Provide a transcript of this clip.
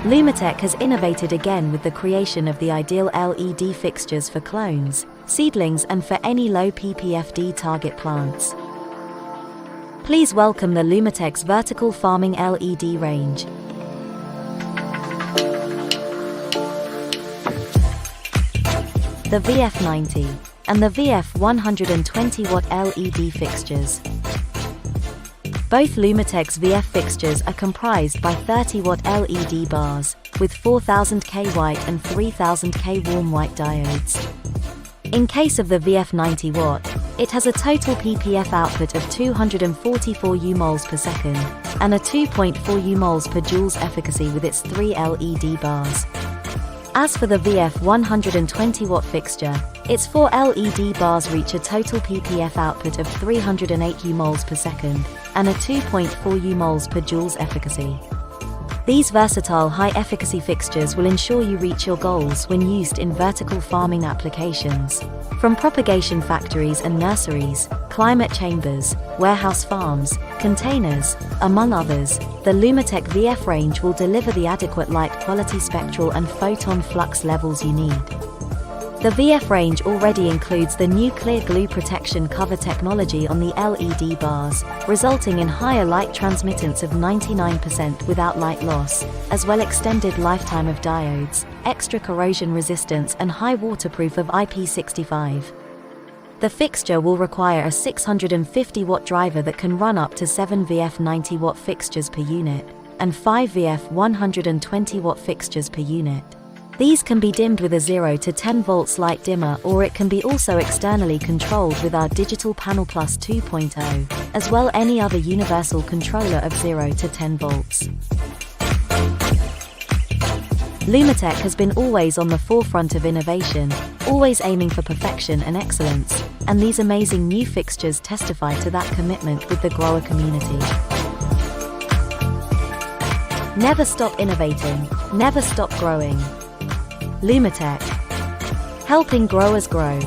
Lumatek has innovated again with the creation of the ideal LED fixtures for clones, seedlings and for any low ppfd target plants. Please welcome the Lumatek's vertical farming LED range. The VF90 and the VF 120-watt LED fixtures. Both Lumatek's VF fixtures are comprised by 30-watt LED bars, with 4000K white and 3000K warm white diodes. In case of the VF90 watt, it has a total ppf output of 244 U-moles per second, and a 2.4 U-moles per joules efficacy with its 3 LED bars. As for the VF 120-watt fixture, its 4 LED bars reach a total ppf output of 308 U-moles per second, and a 2.4 U-moles per joules efficacy. These versatile high-efficacy fixtures will ensure you reach your goals when used in vertical farming applications. From propagation factories and nurseries, climate chambers, warehouse farms, containers, among others, the Lumatek VF range will deliver the adequate light quality, spectral and photon flux levels you need. The VF range already includes the new clear glue protection cover technology on the LED bars, resulting in higher light transmittance of 99% without light loss, as well extended lifetime of diodes, extra corrosion resistance and high waterproof of IP65. The fixture will require a 650-watt driver that can run up to 7 VF 90-watt fixtures per unit, and 5 VF 120-watt fixtures per unit. These can be dimmed with a 0 to 10 volts light dimmer, or it can be also externally controlled with our Digital Panel Plus 2.0, as well any other universal controller of 0 to 10 volts. Lumatek has been always on the forefront of innovation, always aiming for perfection and excellence, and these amazing new fixtures testify to that commitment with the grower community. Never stop innovating, never stop growing. Lumatek, helping growers grow.